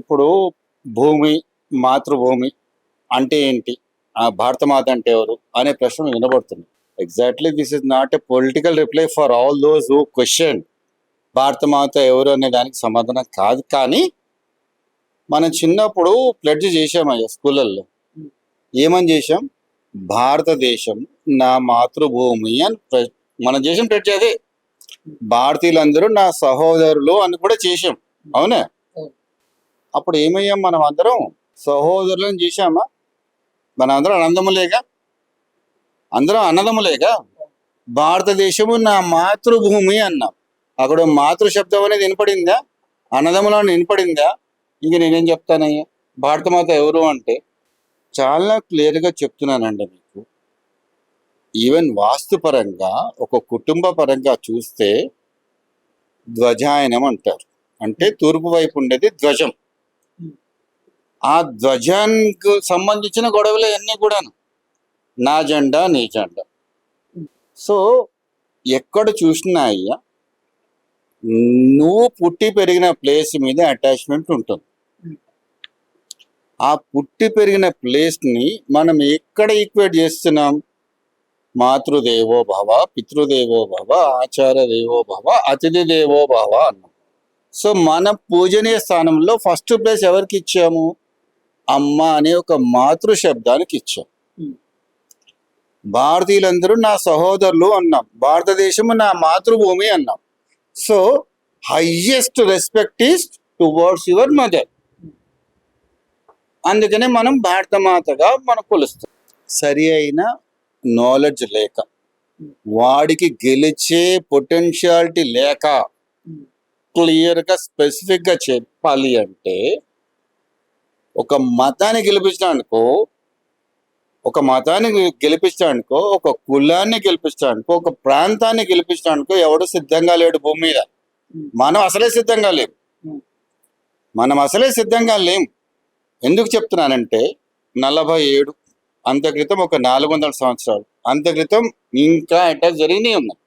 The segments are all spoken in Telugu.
ఇప్పుడు భూమి, మాతృభూమి అంటే ఏంటి? భారతమాత అంటే ఎవరు? అనే ప్రశ్న వినబడుతుంది. Exactly this is not a political reply for all those who question Bharat Mata ఎవరు అనే దానికి సమాధానం కాదు. కానీ మనం చిన్నప్పుడు ప్లెడ్జ్ చేశామయ్యా స్కూళ్ళల్లో. ఏమని చేశాం? భారతదేశం నా మాతృభూమి అని మనం చేసిన ప్లెడ్జ్ అదే. భారతీయులందరూ నా సహోదరులు అని కూడా చేశాం. అవునా? అప్పుడు ఏమయ్యాం? మనం అందరం సహోదరులను చేశామా? మన అందరం అన్నదమ్ములేగా, అందరం అన్నదమ్ములేగా. భారతదేశము నా మాతృభూమి అన్నాం. అక్కడ మాతృ శబ్దం అనేది వినపడిందా? అన్నదమ్ములను వినపడిందా? ఇంక నేనేం చెప్తానయ్యా? భారతమాత ఎవరు అంటే చాలా క్లియర్గా చెప్తున్నానండి మీకు. ఈవెన్ వాస్తుపరంగా ఒక కుటుంబ పరంగా చూస్తే ధ్వజాయనం అంటారు. అంటే తూర్పు వైపు ఉండేది ధ్వజం. ఆ ధ్వజానికి సంబంధించిన గొడవలు అన్నీ కూడాను నా జెండా నీ జెండా. సో ఎక్కడ చూసినా అయ్యా నువ్వు పుట్టి పెరిగిన ప్లేస్ మీద అటాచ్మెంట్ ఉంటుంది. ఆ పుట్టి పెరిగిన ప్లేస్ని మనం ఎక్కడ ఈక్వేట్ చేస్తున్నాం? మాతృదేవో భవ, పితృదేవో భవ, ఆచార్య దేవో భవ, అతిథి దేవో భవ అన్నాం. సో మన పూజనీయ స్థానంలో ఫస్ట్ ప్లేస్ ఎవరికి ఇచ్చాము? అమ్మ అనే ఒక మాతృ శబ్దానికి ఇచ్చాం. భారతీయులందరూ నా సహోదరులు అన్నాం. భారతదేశము నా మాతృభూమి అన్నాం. So highest respect is towards your mother. అందుకనే మనం భారతమాతగా మనం కొలుస్తాం. సరి అయిన నాలెడ్జ్ లేక, వాడికి గెలిచే పొటెన్షియాలిటీ లేక, క్లియర్గా స్పెసిఫిక్గా చెప్పాలి అంటే ఒక మతాన్ని గెలిపించడానికో, ఒక కులాన్ని గెలిపించడానికో, ఒక ప్రాంతాన్ని గెలిపించడానికో ఎవడు సిద్ధంగా లేడు భూమి మీద. మనం అసలే సిద్ధంగా లేం. ఎందుకు చెప్తున్నానంటే 47 అంత క్రితం, ఒక 400 సంవత్సరాలు అంత క్రితం ఇంకా అటాక్ జరిగినాయి ఉన్నాయి.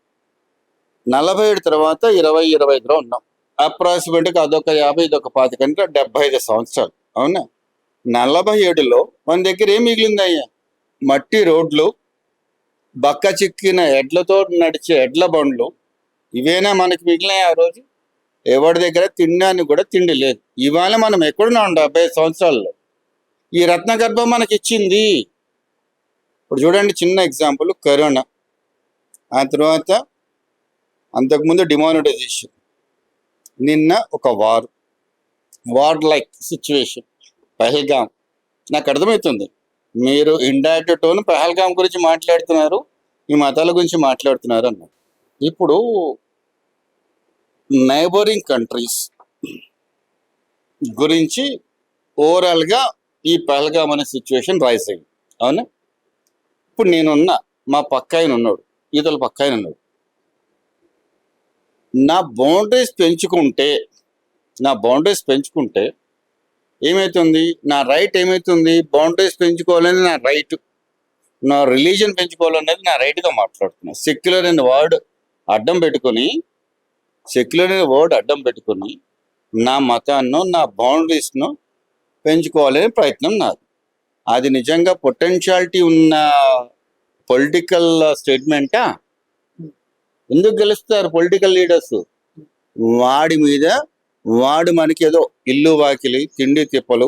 47 తర్వాత 20-25లో ఉన్నాం. అప్రాక్సిమేట్గా అదొక 50, ఇదొక 25 అంటే 75 సంవత్సరాలు. అవునా? 47లో మన దగ్గర ఏం మిగిలింది అయ్యా? మట్టి రోడ్లు, బక్క చిక్కిన ఎడ్లతో నడిచే ఎడ్ల బండ్లు. ఇవేనా మనకి మిగిలినాయి ఆ రోజు? ఎవరి దగ్గర తినడానికి కూడా తిండి లేదు. ఇవాళ మనం ఎక్కడున్నాం 75 సంవత్సరాల్లో? ఈ రత్నగర్భం మనకి ఇచ్చింది. ఇప్పుడు చూడండి, చిన్న ఎగ్జాంపుల్ కరోనా, ఆ తర్వాత అంతకుముందు డిమానిటైజేషన్, నిన్న ఒక వార్ లైక్ సిచ్యువేషన్ పహల్గాం. నాకు అర్థమవుతుంది మీరు ఇండైరెక్ట్ టోన్ పహల్గాం గురించి మాట్లాడుతున్నారు, ఈ మతాల గురించి మాట్లాడుతున్నారు అన్నారు. ఇప్పుడు నైబరింగ్ కంట్రీస్ గురించి ఓవరాల్గా ఈ పహల్గాం అనే సిచ్యువేషన్ రైజ్ అయింది. అవునా? ఇప్పుడు నేనున్నా, మా పక్క ఆయన ఉన్నాడు, ఈతల పక్క ఆయన ఉన్నాడు. నా బౌండరీస్ పెంచుకుంటే ఏమవుతుంది? నా రైట్ ఏమవుతుంది? బౌండరీస్ పెంచుకోవాలని నా రైట్, నా రిలీజన్ పెంచుకోవాలనేది నా రైట్గా మాట్లాడుతున్నా. సెక్యులర్ అనే వర్డ్ అడ్డం పెట్టుకొని నా మతాన్నో, నా బౌండరీస్ను పెంచుకోవాలనే ప్రయత్నం నాది. అది నిజంగా పొటెన్షియాలిటీ ఉన్న పొలిటికల్ స్టేట్మెంటా? ఎందుకు గెలుస్తారు పొలిటికల్ లీడర్స్? వాడు మనకి ఏదో ఇల్లు వాకిలి, తిండి తిప్పలు,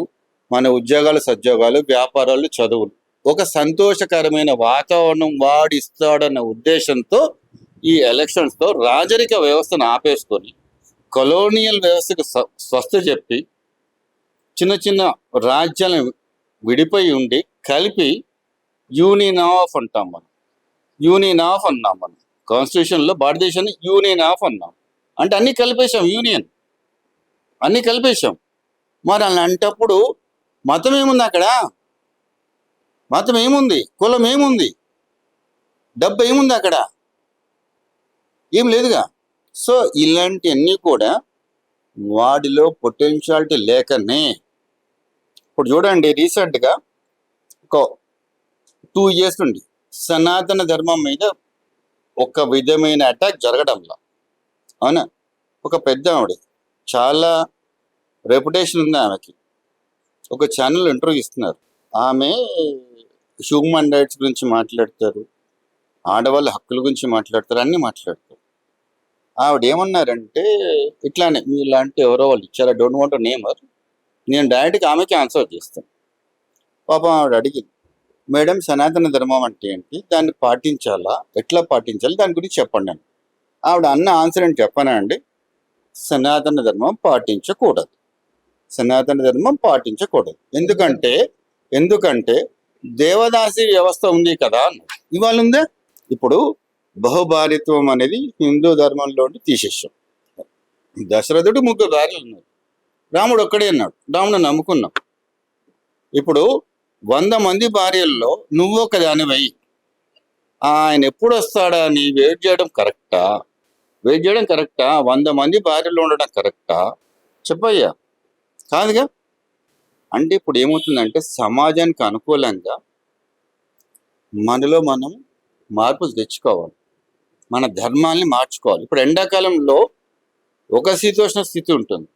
మన ఉద్యోగాలు సద్యోగాలు, వ్యాపారాలు, చదువులు, ఒక సంతోషకరమైన వాతావరణం వాడు ఇస్తాడన్న ఉద్దేశంతో ఈ ఎలక్షన్స్తో రాజరిక వ్యవస్థను ఆపేసుకొని కొలోనియల్ వ్యవస్థకు స్వస్థ చెప్పి చిన్న చిన్న రాజ్యాలను విడిపోయి ఉండి కలిపి యూనియన్ ఆఫ్ అన్నాం మనం. కాన్స్టిట్యూషన్లో భారతదేశాన్ని యూనియన్ ఆఫ్ అన్నాం. అంటే అన్నీ కలిపేశాం. మరి అలా అంటప్పుడు మతం ఏముంది అక్కడ? మతం ఏముంది? కులం ఏముంది? డబ్బు ఏముంది అక్కడ? ఏం లేదుగా. సో ఇలాంటివన్నీ కూడా వాడిలో పొటెన్షియాలిటీ లేకనే. ఇప్పుడు చూడండి, రీసెంట్గా ఒక 2 years నుండి సనాతన ధర్మం మీద ఒక విధమైన అటాక్ జరగడంలో, అవునా? ఒక పెద్ద ఆవిడ చాలా రెప్యుటేషన్ ఉంది ఆమెకి. ఒక ఛానల్ ఇంటర్వ్యూ ఇస్తున్నారు. ఆమె హ్యూమన్ రైట్స్ గురించి మాట్లాడతారు, ఆడవాళ్ళ హక్కుల గురించి మాట్లాడతారు, అన్నీ మాట్లాడతారు. ఆవిడ ఏమన్నారంటే, ఇట్లానే మీలాంటి ఎవరో వాళ్ళు ఇచ్చారు, డోంట్ వాంట్ నేమర్, నేను డైరెక్ట్గా ఆమెకి ఆన్సర్ చేస్తాను. పాపం ఆవిడ అడిగింది, మేడం సనాతన ధర్మం అంటే ఏంటి, దాన్ని పాటించాలా, ఎట్లా పాటించాలి, దాని గురించి చెప్పండి అని. ఆవిడ అన్న ఆన్సర్ ఏంటి చెప్పనా అండి, సనాతన ధర్మం పాటించకూడదు, సనాతన ధర్మం పాటించకూడదు. ఎందుకంటే దేవదాసి వ్యవస్థ ఉంది కదా అన్నది. ఇవాళ ఉందా? ఇప్పుడు బహుభార్యత్వం అనేది హిందూ ధర్మంలో తీసేసాం. దశరథుడు 3 భార్యలు ఉన్నారు, రాముడు ఒక్కడే ఉన్నాడు, రాముడు నమ్ముకున్నాం. ఇప్పుడు 100 మంది భార్యల్లో నువ్వు ఒక దానివై ఆయన ఎప్పుడు వస్తాడా అని వెయిట్ చేయడం కరెక్టా? 100 మంది భార్యలు ఉండడం కరెక్టా? చెప్పయ్యా. కాదుగా. అంటే ఇప్పుడు ఏమవుతుందంటే సమాజానికి అనుకూలంగా మనలో మనం మార్పులు తెచ్చుకోవాలి, మన ధర్మాల్ని మార్చుకోవాలి. ఇప్పుడు ఎండాకాలంలో ఒక శీతోష్ణ స్థితి ఉంటుంది,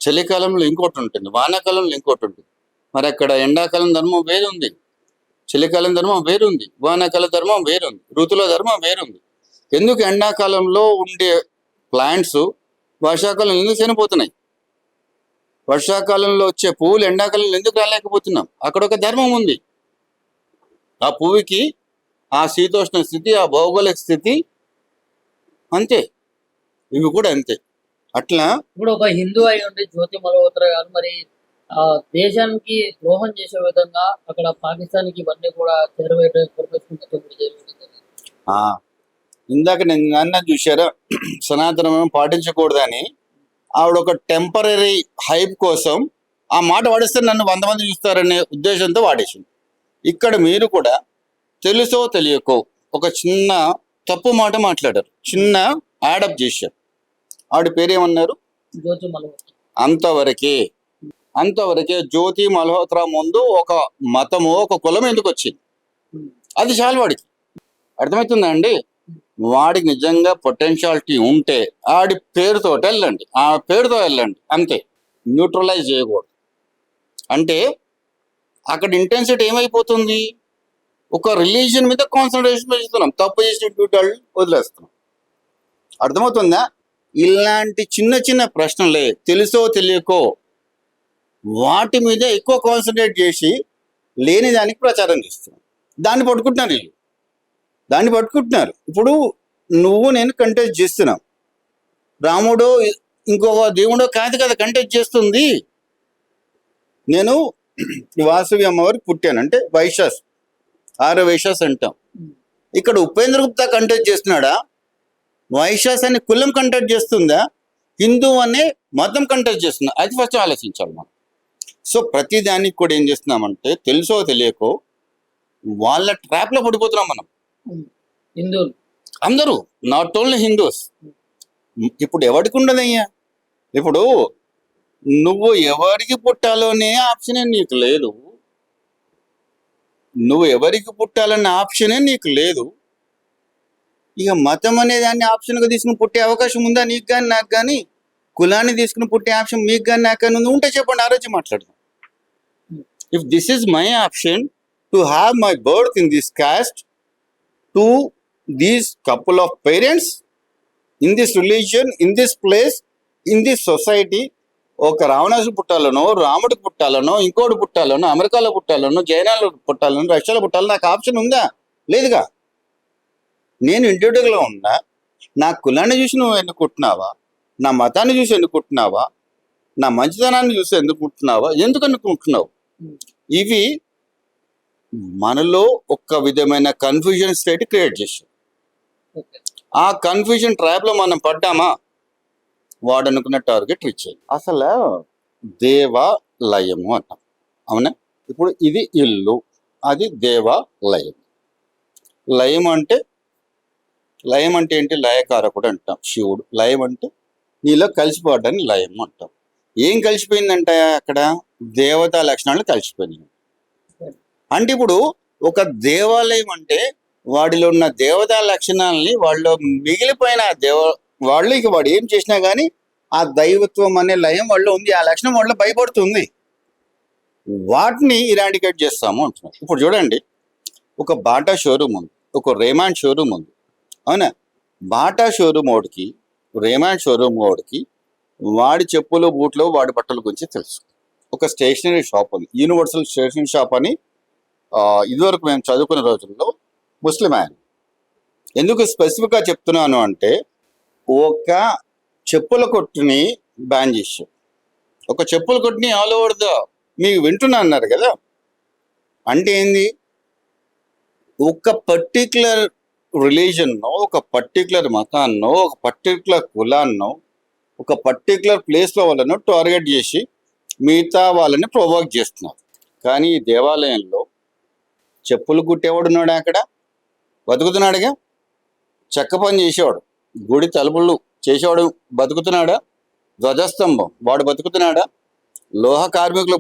చలికాలంలో ఇంకోటి ఉంటుంది, వానాకాలంలో ఇంకోటి ఉంటుంది. మరి అక్కడ ఎండాకాలం ధర్మం వేరుంది, చలికాలం ధర్మం వేరుంది, వానాకాల ధర్మం వేరుంది, ఋతుల ధర్మం వేరుంది. ఎందుకు ఎండాకాలంలో ఉండే ప్లాంట్స్ వర్షాకాలంలో ఎందుకు చనిపోతున్నాయి? వర్షాకాలంలో వచ్చే పువ్వులు ఎండాకాలంలో ఎందుకు రాలేకపోతున్నాం? అక్కడ ఒక ధర్మం ఉంది. ఆ పువ్వుకి ఆ శీతోష్ణ స్థితి, ఆ భౌగోళిక స్థితి అంతే. ఇవి కూడా అంతే. అట్లా ఇప్పుడు ఒక హిందూ అయి ఉండి జ్యోతి మల్హోత్రా గారు మరి దేశానికి ద్రోహం చేసే విధంగా అక్కడ పాకిస్తాన్కి ఇవన్నీ కూడా ఇందాక నేను అన్న చూసారా, సనాతనం పాటించకూడదని. ఆవిడ ఒక టెంపరీ హైప్ కోసం ఆ మాట వాడిస్తే నన్ను 100 మంది చూస్తారనే ఉద్దేశంతో వాడేసింది. ఇక్కడ మీరు కూడా తెలుసో తెలియకో ఒక చిన్న తప్పు మాట మాట్లాడారు, చిన్న యాడప్ చేశారు. ఆవిడ పేరేమన్నారు? జ్యోతి మల్హోత్రా. అంతవరకే జ్యోతి మల్హోత్రా ముందు ఒక మతము, ఒక కులం ఎందుకు వచ్చింది? అది చాలు వాడికి. అర్థమవుతుందా అండి? వాడికి నిజంగా పొటెన్షియాలిటీ ఉంటే ఆడి పేరుతో వెళ్ళండి, ఆ పేరుతో వెళ్ళండి, అంతే. న్యూట్రలైజ్ చేయకూడదు. అంటే అక్కడ ఇంటెన్సిటీ ఏమైపోతుంది? ఒక రిలీజియన్ మీద కాన్సన్ట్రేషన్ పెంచుతున్నాం, తప్పు చేసిన వదిలేస్తున్నాం. అర్థమవుతుందా? ఇలాంటి చిన్న చిన్న ప్రశ్నలే తెలుసో తెలియకో వాటి మీద ఎక్కువ కాన్సన్ట్రేట్ చేసి లేని దానికి ప్రచారం చేస్తున్నాం. దాన్ని పట్టుకుంటున్నారు. ఇప్పుడు నువ్వు నేను కంటెస్ట్ చేస్తున్నాం, రాముడు ఇంకొక దేవుడో కాదు కదా కంటెస్ట్ చేస్తుంది. నేను వాసవి అమ్మవారికి పుట్టాను అంటే వైశ్యాస్, 6 వైశ్యాస్ అంటాం. ఇక్కడ ఉపేంద్ర గుప్తా కంటెస్ట్ చేస్తున్నాడా? వైశ్యాస్ అనే కులం కంటెస్ట్ చేస్తుందా? హిందూ అనే మతం కంటెస్ట్ చేస్తుందా? అది ఫస్ట్ ఆలోచించాలి మనం. సో ప్రతి దానికి కూడా ఏం చేస్తున్నామంటే తెలుసో తెలియకో వాళ్ళ ట్రాప్లో పడిపోతున్నాం మనం. హిందువులు అందరూ, నాట్ ఓన్లీ హిందూస్. ఇప్పుడు ఎవరికి ఉండదయ్యా? ఇప్పుడు నువ్వు ఎవరికి పుట్టాలోనే ఆప్షనే నీకు లేదు, ఇక మతం అనే దాన్ని ఆప్షన్గా తీసుకుని పుట్టే అవకాశం ఉందా నీకు కానీ నాకు కానీ? కులాన్ని తీసుకుని పుట్టే ఆప్షన్ మీకు కానీ నాకు కానీ ఉంటే చెప్పండి, ఆ రోజు మాట్లాడదాం. If this is my option to have my birth in this cost, to these couple of parents, in this religion, in this place, in this society, ఒక రావణాసుడు పుట్టాలనో, రాముడికి పుట్టాలనో, ఇంకోటి పుట్టాలనో, అమెరికాలో పుట్టాలనో, చైనాలో పుట్టాలనో, రష్యాలో పుట్టాలనో నాకు ఆప్షన్ ఉందా? లేదుగా. నేను ఇండివిజువల్గా ఉన్నా. నా కులాన్ని చూసి నువ్వు ఎన్నుకుంటున్నావా? నా మతాన్ని చూసి ఎన్నుకుంటున్నావా? నా మంచితనాన్ని చూసి ఎందుకు ఎన్నుకుంటున్నావు? ఇవి మనలో ఒక విధమైన కన్ఫ్యూజన్ స్టేట్ క్రియేట్ చేశారు. ఆ కన్ఫ్యూజన్ ట్రాప్లో మనం పడ్డామా, వాడు అనుకున్న టార్గెట్ రీచ్ అయ్యి. అసలు దేవాలయము అంటాం, అవునా? ఇప్పుడు ఇది ఇల్లు, అది దేవాలయం. లయం అంటే ఏంటి? లయకారకుడు అంటాం. శివుడు. లయం అంటే నీలో కలిసిపోవడాన్ని లయం అంటాం. ఏం కలిసిపోయిందంటే అక్కడ దేవతా లక్షణాలు కలిసిపోయినాయి. అంటే ఇప్పుడు ఒక దేవాలయం అంటే వాడిలో ఉన్న దేవతా లక్షణాలని వాళ్ళు మిగిలిపోయిన వాళ్ళు ఇక వాడు ఏం చేసినా కానీ ఆ దైవత్వం అనే లయం వాళ్ళు ఉంది, ఆ లక్షణం వాళ్ళు భయపడుతుంది. వాటిని ఇరాడికేట్ చేస్తాము అంటున్నారు. ఇప్పుడు చూడండి, ఒక బాటా షోరూమ్ ఉంది, ఒక రేమాండ్ షోరూమ్ ఉంది, అవునా? బాటా షోరూమ్ వాడికి, రేమాండ్ షోరూమ్ వాడికి వాడి చెప్పులు బూట్లు వాడి బట్టల గురించి తెలుసు. ఒక స్టేషనరీ షాప్ ఉంది, యూనివర్సల్ స్టేషనరీ షాప్ అని. ఇదివరకు మేము చదువుకునే రోజుల్లో ముస్లిం ఆయన. ఎందుకు స్పెసిఫిక్గా చెప్తున్నాను అంటే, ఒక చెప్పుల కొట్టుని బ్యాన్ చేశారు. ఒక చెప్పుల కొట్టుని ఆల్ ఓవర్ ద, మీకు వింటున్నా అన్నారు కదా, అంటే ఏంది? ఒక పర్టిక్యులర్ రిలీజన్నో, ఒక పర్టిక్యులర్ మతాన్నో, ఒక పర్టిక్యులర్ కులాన్నో, ఒక పర్టిక్యులర్ ప్లేస్లో వాళ్ళను టార్గెట్ చేసి మిగతా వాళ్ళని ప్రొవోక్ చేస్తున్నారు. కానీ ఈ దేవాలయంలో చెప్పులు కుట్టేవాడున్నాడు, అక్కడ బతుకుతున్నాడుగా. చెక్క పని చేసేవాడు, గుడి తలుపులు చేసేవాడు బతుకుతున్నాడా? ధ్వజస్తంభం వాడు బతుకుతున్నాడా? లోహ కార్మికులు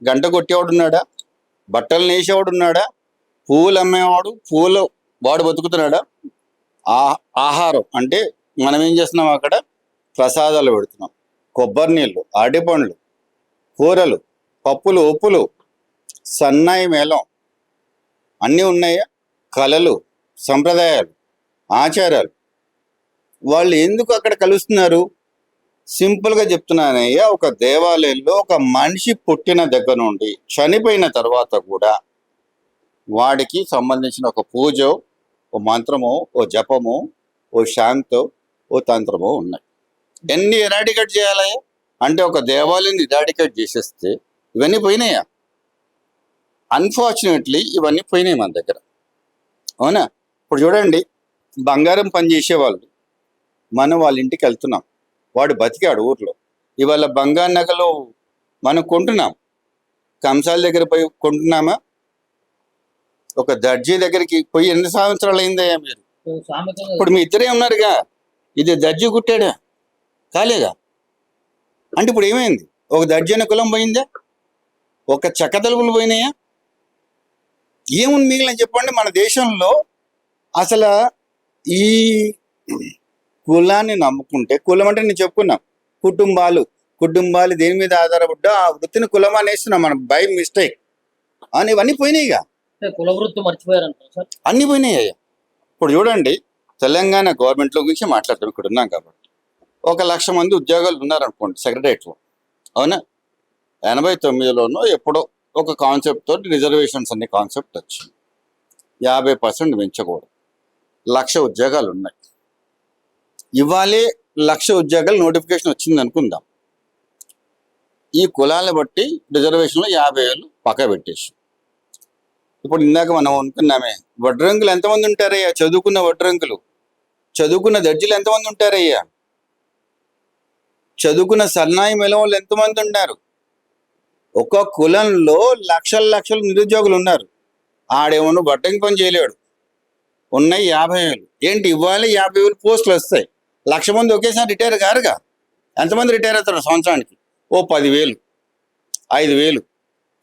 గంట కొట్టేవాడు ఉన్నాడా? బట్టలు నేసేవాడు ఉన్నాడా? పూలు అమ్మేవాడు, పూలు వాడు బతుకుతున్నాడా? ఆహారం అంటే మనం ఏం చేస్తున్నాం, అక్కడ ప్రసాదాలు పెడుతున్నాం, కొబ్బరి నీళ్ళు, అరటిపండ్లు, కూరలు, పప్పులు, ఉప్పులు, సన్నాయి మేళం అన్నీ ఉన్నాయా? కళలు, సంప్రదాయాలు, ఆచారాలు. వాళ్ళు ఎందుకు అక్కడ కలుస్తున్నారు? సింపుల్గా చెప్తున్నానయ్యా, ఒక దేవాలయంలో ఒక మనిషి పుట్టిన దగ్గర నుండి చనిపోయిన తర్వాత కూడా వాడికి సంబంధించిన ఒక పూజ, ఓ మంత్రమో, ఓ జపమో, ఓ శాంతో, ఓ తంత్రమో ఉన్నాయి. ఎన్ని ఎరాడికేట్ చేయాలయ్యా? అంటే ఒక దేవాలయాన్ని ఎరాడికేట్ చేసేస్తే ఇవన్నీ పోయినాయా? అన్ఫార్చునేట్లీ ఇవన్నీ పోయినాయి మన దగ్గర, అవునా? ఇప్పుడు చూడండి, బంగారం పని చేసేవాళ్ళు, మనం వాళ్ళ ఇంటికి వెళ్తున్నాం, వాడు బతికాడు ఊర్లో. ఇవాళ బంగారు నగలు మనం కొంటున్నాం, కంసాల దగ్గర పోయి కొంటున్నామా? ఒక దర్జీ దగ్గరికి పోయి ఎన్ని సంవత్సరాలు అయిందయ్యా మీరు? సామెతలు ఇప్పుడు మీ ఇద్దరే ఉన్నారుగా, ఇది దర్జీ కుట్టాడా? కాలేదా? అంటే ఇప్పుడు ఏమైంది? ఒక దర్జీ అనే కులం పోయిందా? ఒక చెక్క తలుపులు పోయినాయా? ఏముంది మిగిలిన చెప్పండి మన దేశంలో? అసలు ఈ కులాన్ని నమ్ముకుంటే, కులం అంటే నేను చెప్పుకున్నా, కుటుంబాలు దేని మీద ఆధారపడ్డా ఆ వృత్తిని కులం అనేస్తున్నాం మనం బై మిస్టేక్. అని ఇవన్నీ పోయినాయిగా, అంటే కుల వృత్తి మర్చిపోయారంటారు సార్. అన్ని పోయినాయి. ఇప్పుడు చూడండి, తెలంగాణ గవర్నమెంట్లో గురించి మాట్లాడతాం, ఇక్కడ ఉన్నాం కాబట్టి. 1,00,000 మంది ఉద్యోగాలు ఉన్నారనుకోండి సెక్రటరియట్లో, అవునా? 89లోనో ఎప్పుడో ఒక కాన్సెప్ట్ తోటి రిజర్వేషన్స్ అనే కాన్సెప్ట్ వచ్చింది. 50% పెంచకూడదు. 1,00,000 ఉద్యోగాలు ఉన్నాయి. ఇవాళే 1,00,000 ఉద్యోగాలు నోటిఫికేషన్ వచ్చింది అనుకుందాం. ఈ కులాలను బట్టి రిజర్వేషన్లో 50,000 పక్క పెట్టేసి, ఇప్పుడు ఇందాక మనం అనుకున్నామే, వడ్రంగులు ఎంతమంది ఉంటారయ్యా? చదువుకున్న వడ్రంగులు, చదువుకున్న దర్జీలు ఎంతమంది ఉంటారయ్యా? చదువుకున్న సన్నాయి మెలవాళ్ళు ఎంతమంది ఉన్నారు? ఒక కులంలో లక్షల నిరుద్యోగులు ఉన్నారు. ఆడేమో వడ్రంగి పని చేయలేడు, ఉన్నాయి 50,000. ఏంటి ఇవ్వాలి? 50,000 పోస్టులు వస్తాయి. 1,00,000 మంది ఒకేసారి రిటైర్ కారుగా. ఎంతమంది రిటైర్ అవుతారు సంవత్సరానికి? ఓ 10,000, 5,000.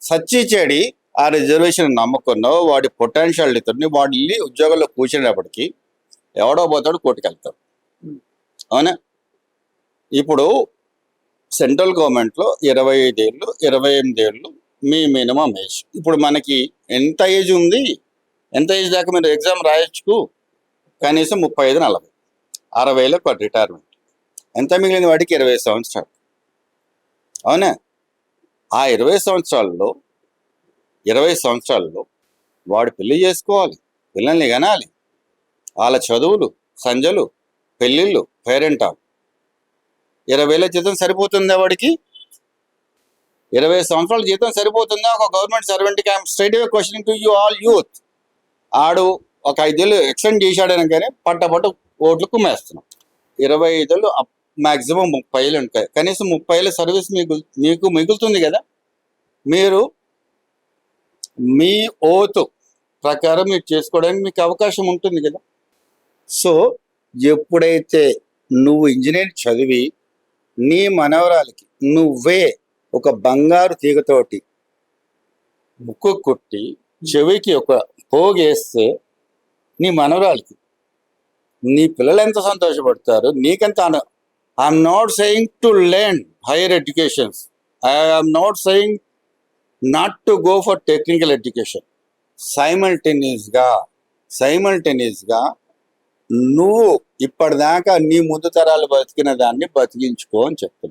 సచ్చిచ్చాడి ఆ రిజర్వేషన్ నమ్మకున్నో వాడి పొటెన్షియాలిటీతో వాడి ఉద్యోగంలో కూర్చునేటప్పటికి ఎవడో పోతాడు, కోర్టుకు వెళ్తాడు, అవునా? ఇప్పుడు సెంట్రల్ గవర్నమెంట్లో 25 ఏళ్ళు, 28 ఏళ్ళు మీ మినిమం ఏజ్. ఇప్పుడు మనకి ఎంత ఏజ్ ఉంది? ఎంత ఏజ్ దాకా మీరు ఎగ్జామ్ రాయొచ్చు? కనీసం 35-40, 60 రిటైర్మెంట్. ఎంత మిగిలింది వాడికి? 20 సంవత్సరాలు, అవునా? ఆ 20 సంవత్సరాల్లో వాడు పెళ్లి చేసుకోవాలి, పిల్లల్ని కనాలి, వాళ్ళ చదువులు, సంజలు, పెళ్ళిళ్ళు, పేరెంటాలు. 20,000 జీతం సరిపోతుందా వాడికి? 20 సంవత్సరాల జీతం సరిపోతుందా ఒక గవర్నమెంట్ సర్వెంట్కి? I'm straight away questioning to you all youth. ఆడు ఒక 5 ఏళ్ళు ఎక్స్టెండ్ చేశాడని కానీ పట్ట ఓట్లు కుమ్మేస్తున్నాం. 25 ఏళ్ళు, మ్యాక్సిమం 30 ఏళ్ళు ఉంటాయి. కనీసం 30 ఏళ్ళ సర్వీస్ మీకు మిగులుతుంది కదా. మీరు మీ ఓతు ప్రకారం మీరు చేసుకోవడానికి మీకు అవకాశం ఉంటుంది కదా. సో ఎప్పుడైతే నువ్వు ఇంజనీర్ చదివి నీ మనవరాలకి నువ్వే ఒక బంగారు తీగతోటి ముక్కు కుట్టి చెవికి ఒక పోగేస్తే నీ మనవరాలకి, నీ పిల్లలు ఎంత సంతోషపడతారు, నీకెంత I'm not saying to learn higher educations. I'm not saying not to go for technical education. సైమల్టేనియస్గా నువ్వు ఇప్పటిదాకా నీ ముందు తరాలు బతికిన దాన్ని బతికించుకో అని చెప్తున్నా.